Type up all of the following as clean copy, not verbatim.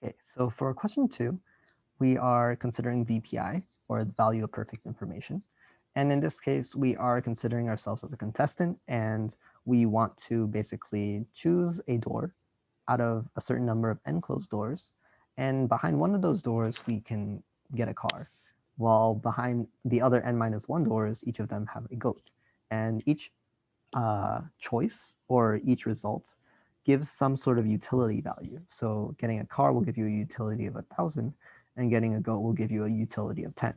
Okay, so for question 2, we are considering VPI, or the value of perfect information. And in this case, we are considering ourselves as a contestant, and we want to basically choose a door out of a certain number of enclosed doors. And behind one of those doors, we can get a car, while behind the other n-1 doors, each of them have a goat. And each choice or each result gives some sort of utility value. So getting a car will give you a utility of 1,000, and getting a goat will give you a utility of 10.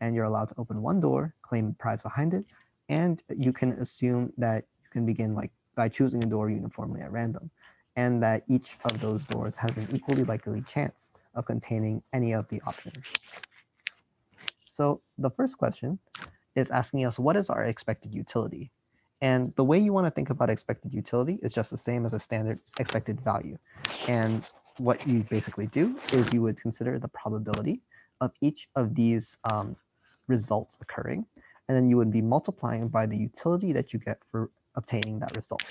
And you're allowed to open one door, claim the prize behind it, and you can assume that you can begin by choosing a door uniformly at random, and that each of those doors has an equally likely chance of containing any of the options. So the first question is asking us, what is our expected utility? And the way you want to think about expected utility is just the same as a standard expected value. And what you basically do is you would consider the probability of each of these results occurring, and then you would be multiplying by the utility that you get for obtaining that result.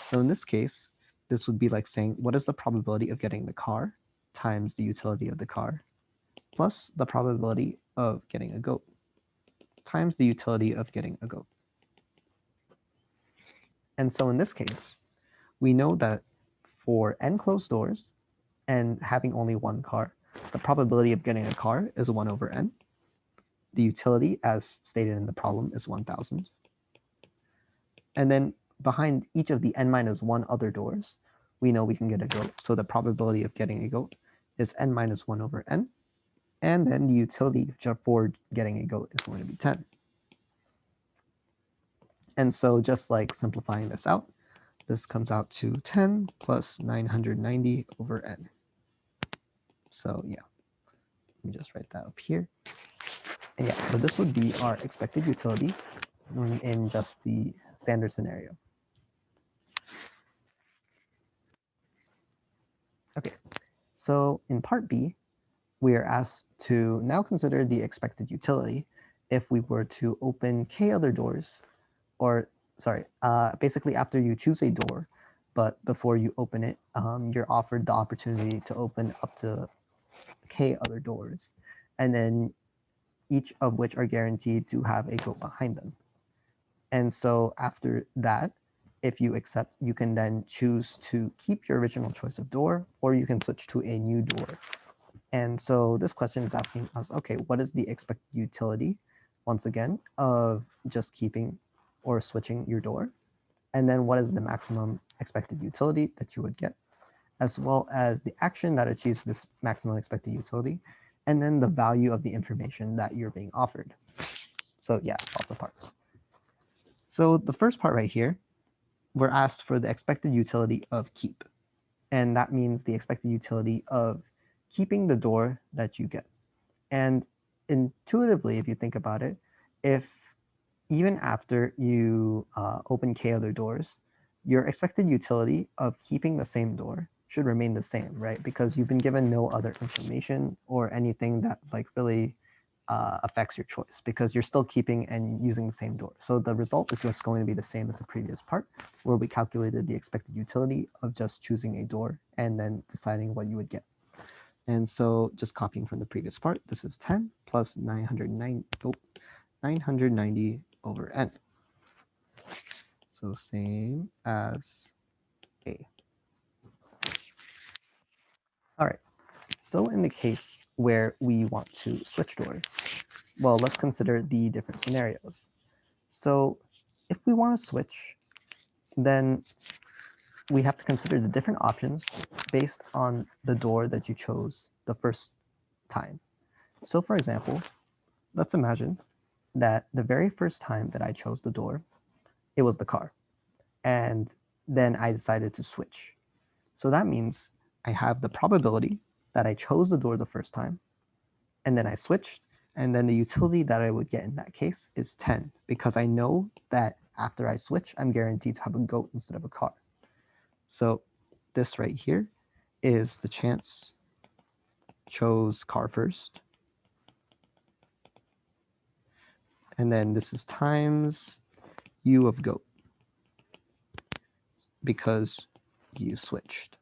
So in this case, this would be like saying, what is the probability of getting the car times the utility of the car plus the probability of getting a goat times the utility of getting a goat. And so in this case, we know that for n-closed doors and having only one car, the probability of getting a car is 1 over n. The utility, as stated in the problem, is 1,000. And then behind each of the n-1 other doors, we know we can get a goat. So the probability of getting a goat is n-1 over n. And then the utility for getting a goat is going to be 10. And so just like simplifying this out, this comes out to 10 plus 990 over n. So yeah, let me just write that up here. And yeah, so this would be our expected utility in just the standard scenario. Okay, so in part B, we are asked to now consider the expected utility if we were to open k other doors, or sorry, basically after you choose a door, but before you open it, you're offered the opportunity to open up to k other doors, and then each of which are guaranteed to have a goat behind them. And so after that, if you accept, you can then choose to keep your original choice of door, or you can switch to a new door. And so this question is asking us, okay, what is the expected utility, once again, of just keeping or switching your door? And then what is the maximum expected utility that you would get, as well as the action that achieves this maximum expected utility, and then the value of the information that you're being offered. So yeah, lots of parts. So the first part right here, we're asked for the expected utility of keep. And that means the expected utility of keeping the door that you get. And intuitively, if you think about it, if even after you open k other doors, your expected utility of keeping the same door should remain the same, right? Because you've been given no other information or anything that like really affects your choice, because you're still keeping and using the same door. So the result is just going to be the same as the previous part, where we calculated the expected utility of just choosing a door and then deciding what you would get. And so just copying from the previous part, this is 10 plus 990 over n. So same as A. All right, so in the case where we want to switch doors, well, let's consider the different scenarios. So if we want to switch, then we have to consider the different options based on the door that you chose the first time. So for example, let's imagine that the very first time that I chose the door, it was the car. And then I decided to switch. So that means I have the probability that I chose the door the first time, and then I switched, and then the utility that I would get in that case is 10, because I know that after I switch, I'm guaranteed to have a goat instead of a car. So this right here is the chance chose car first. And then this is times u of goat, because you switched.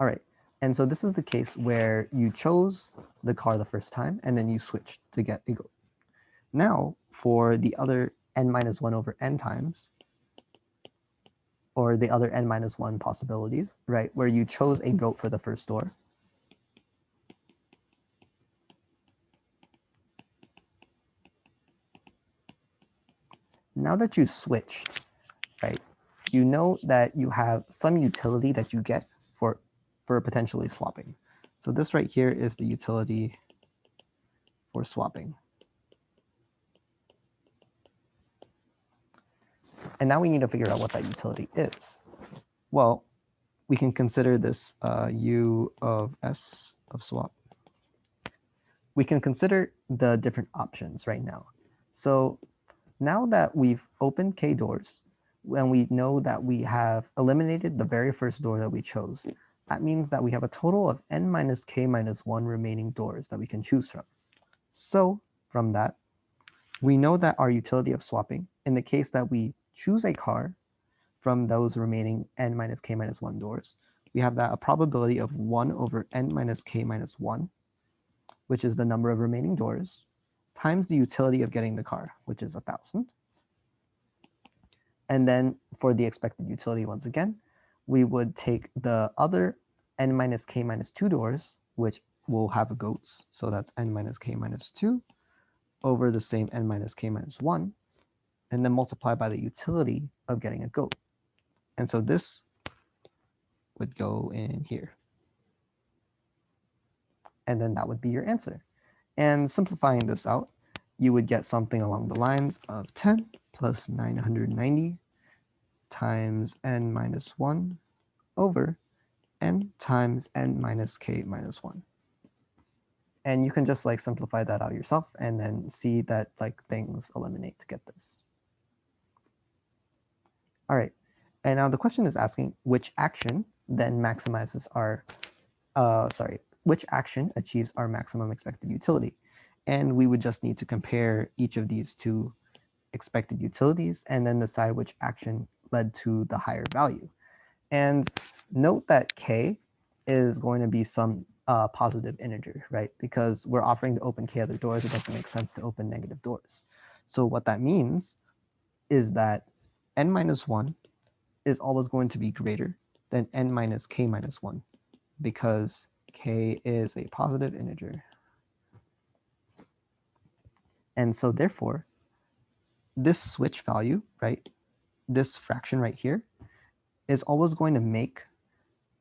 All right. And so this is the case where you chose the car the first time and then you switched to get a goat. Now for the other n minus 1 over n times, or the other n minus 1 possibilities, right, where you chose a goat for the first door. Now that you switched, right, you know that you have some utility that you get for potentially swapping. So this right here is the utility for swapping. And now we need to figure out what that utility is. Well, we can consider this u of s of swap. We can consider the different options right now. So now that we've opened k doors, and we know that we have eliminated the very first door that we chose, that means that we have a total of n minus k minus 1 remaining doors that we can choose from. So from that, we know that our utility of swapping, in the case that we choose a car from those remaining n minus k minus 1 doors, we have that a probability of 1 over n minus k minus 1, which is the number of remaining doors, times the utility of getting the car, which is 1,000. And then for the expected utility, once again, we would take the other n minus k minus 2 doors, which will have goats, so that's n minus k minus 2 over the same n minus k minus 1, and then multiply by the utility of getting a goat. And so this would go in here. And then that would be your answer. And simplifying this out, you would get something along the lines of 10 plus 990 times n minus 1 over n times n minus k minus 1. And you can just like simplify that out yourself and then see that like things eliminate to get this. All right, and now the question is asking which action then maximizes our, which action achieves our maximum expected utility. And we would just need to compare each of these two expected utilities and then decide which action led to the higher value. And note that k is going to be some positive integer, right? Because we're offering to open k other doors, it doesn't make sense to open negative doors. So what that means is that n minus 1 is always going to be greater than n minus k minus 1 because k is a positive integer. And so therefore, this switch value, right, this fraction right here, is always going to make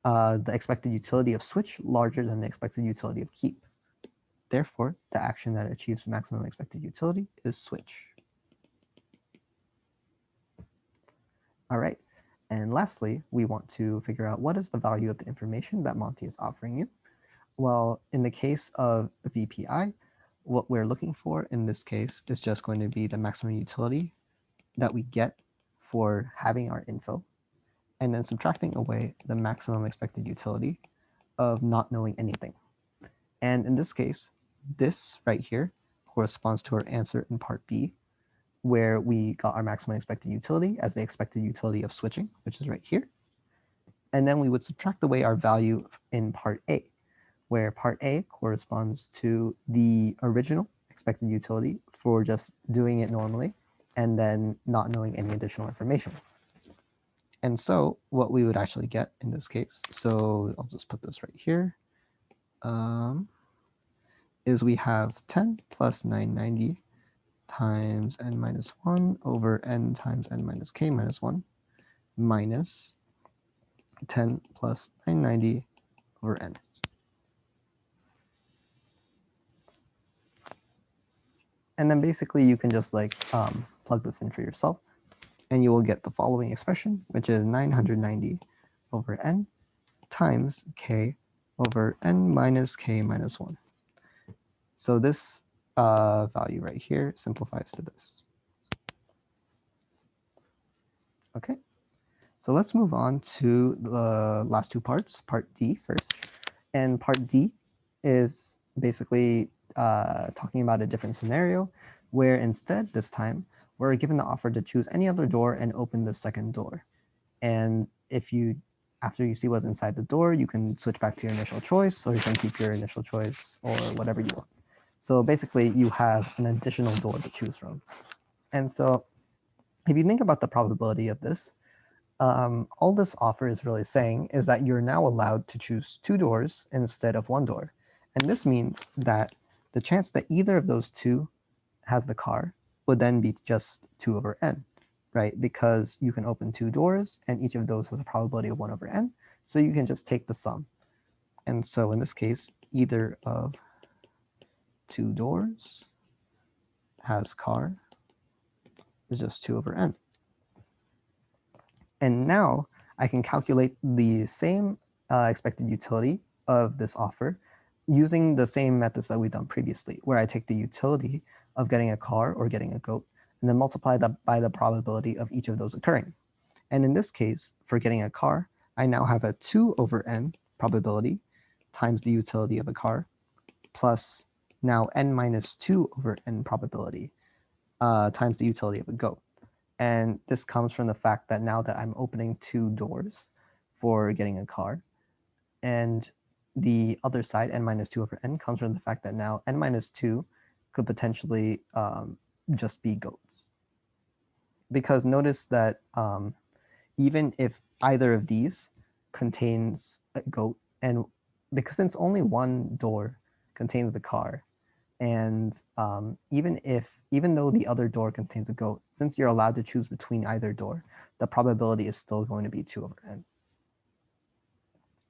the expected utility of switch larger than the expected utility of keep. Therefore, the action that achieves maximum expected utility is switch. All right, and lastly, we want to figure out what is the value of the information that Monty is offering you. Well, in the case of VPI, what we're looking for in this case is just going to be the maximum utility that we get for having our info, and then subtracting away the maximum expected utility of not knowing anything. And in this case, this right here corresponds to our answer in part B, where we got our maximum expected utility as the expected utility of switching, which is right here. And then we would subtract away our value in part A, where part A corresponds to the original expected utility for just doing it normally and then not knowing any additional information. And so what we would actually get in this case, so I'll just put this right here, is we have 10 plus 990 times n minus 1 over n times n minus k minus 1 minus 10 plus 990 over n. And then basically you can just like plug this in for yourself and you will get the following expression, which is 990 over n times k over n minus k minus 1. So this value right here simplifies to this. Okay, so let's move on to the last two parts, part D first. And part D is basically talking about a different scenario where instead this time we're given the offer to choose any other door and open the second door. And if you after you see what's inside the door, you can switch back to your initial choice, or you can keep your initial choice, or whatever you want. So basically, you have an additional door to choose from. And so if you think about the probability of this, all this offer is really saying is that you're now allowed to choose 2 doors instead of 1 door. And this means that the chance that either of those 2 has the car would then be just 2 over n, right? Because you can open 2 doors and each of those has a probability of 1 over n. So you can just take the sum. And so in this case, either of 2 doors has car is just 2 over n. And now I can calculate the same expected utility of this offer using the same methods that we've done previously, where I take the utility of getting a car or getting a goat and then multiply that by the probability of each of those occurring. And in this case, for getting a car, I now have a 2 over n probability times the utility of a car plus now n minus 2 over n probability times the utility of a goat. And this comes from the fact that now that I'm opening 2 doors for getting a car, and the other side, n minus 2 over n, comes from the fact that now n minus 2 could potentially just be goats. Because notice that even if either of these contains a goat, and because since only one door contains the car, and even though the other door contains a goat, since you're allowed to choose between either door, the probability is still going to be 2 over n.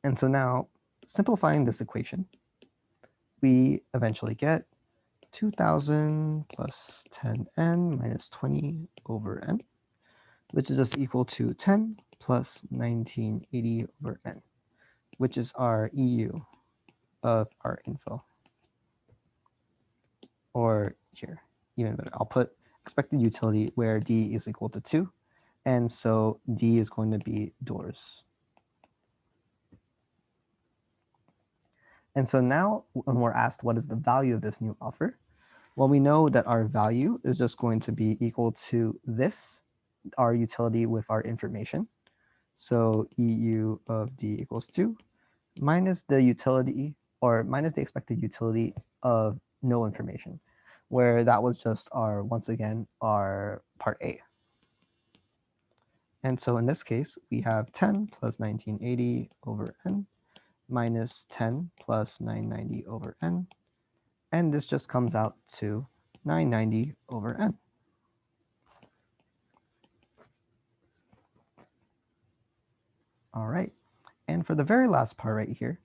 And so now, simplifying this equation, we eventually get 2000 plus 10n minus 20 over n, which is just equal to 10 plus 1980 over n, which is our EU of our info. Or here, even better, I'll put expected utility where D is equal to 2. And so D is going to be doors. And so now when we're asked what is the value of this new offer, well, we know that our value is just going to be equal to this, our utility with our information. So EU of D equals 2 minus the utility, or minus the expected utility of no information, where that was just our, once again, our part A. And so in this case, we have 10 plus 1980 over n minus 10 plus 990 over n. And this just comes out to 990 over n. All right. And for the very last part right here,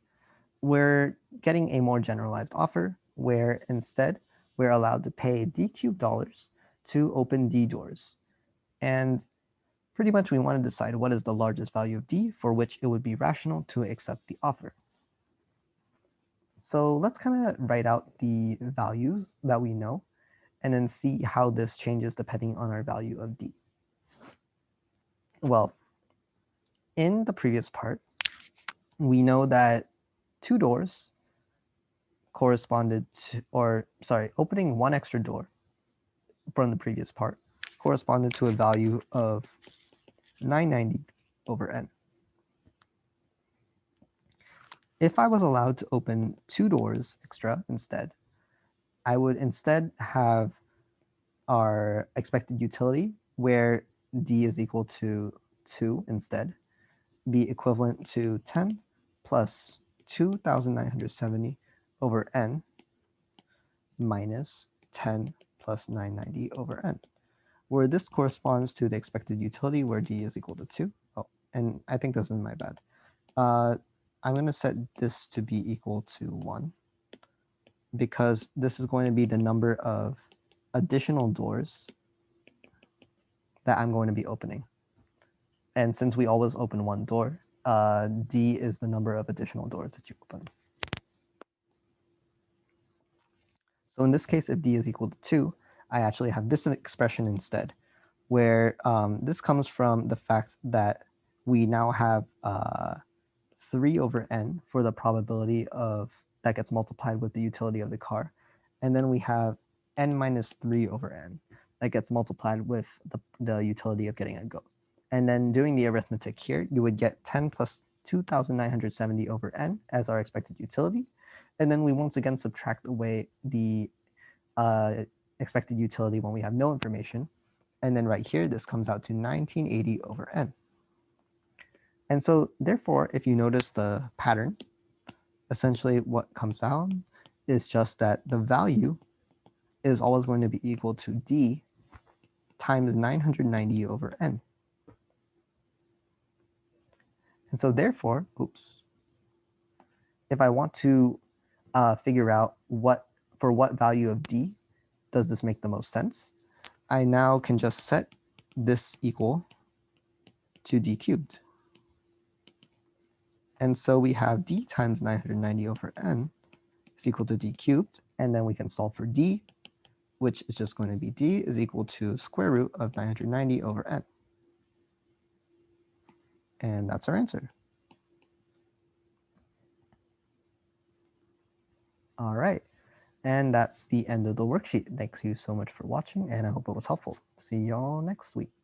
we're getting a more generalized offer where instead we're allowed to pay D cubed dollars to open D doors. And pretty much we want to decide what is the largest value of D for which it would be rational to accept the offer. So let's kind of write out the values that we know and then see how this changes depending on our value of D. Well, in the previous part, we know that 2 doors corresponded to, or sorry, opening 1 extra door from the previous part corresponded to a value of 990 over n. If I was allowed to open 2 doors extra instead, I would instead have our expected utility where D is equal to 2 instead be equivalent to 10 plus 2,970 over n minus 10 plus 990 over n, where this corresponds to the expected utility where D is equal to 2. Oh, and I think this is my bad. I'm going to set this to be equal to 1 because this is going to be the number of additional doors that I'm going to be opening. And since we always open 1 door, D is the number of additional doors that you open. So in this case, if D is equal to 2, I actually have this expression instead, where this comes from the fact that we now have 3 over n for the probability of that gets multiplied with the utility of the car. And then we have n minus 3 over n that gets multiplied with the utility of getting a goat. And then doing the arithmetic here, you would get 10 plus 2970 over n as our expected utility. And then we once again subtract away the expected utility when we have no information. And then right here, this comes out to 1980 over n. And so therefore, if you notice the pattern, essentially what comes down is just that the value is always going to be equal to d times 990 over n. And so therefore, if I want to figure out for what value of d does this make the most sense, I now can just set this equal to d cubed. And so we have d times 990 over n is equal to d cubed, and then we can solve for d, which is just going to be d is equal to square root of 990 over n. And that's our answer. All right. And that's the end of the worksheet. Thanks you so much for watching, and I hope it was helpful. See y'all next week.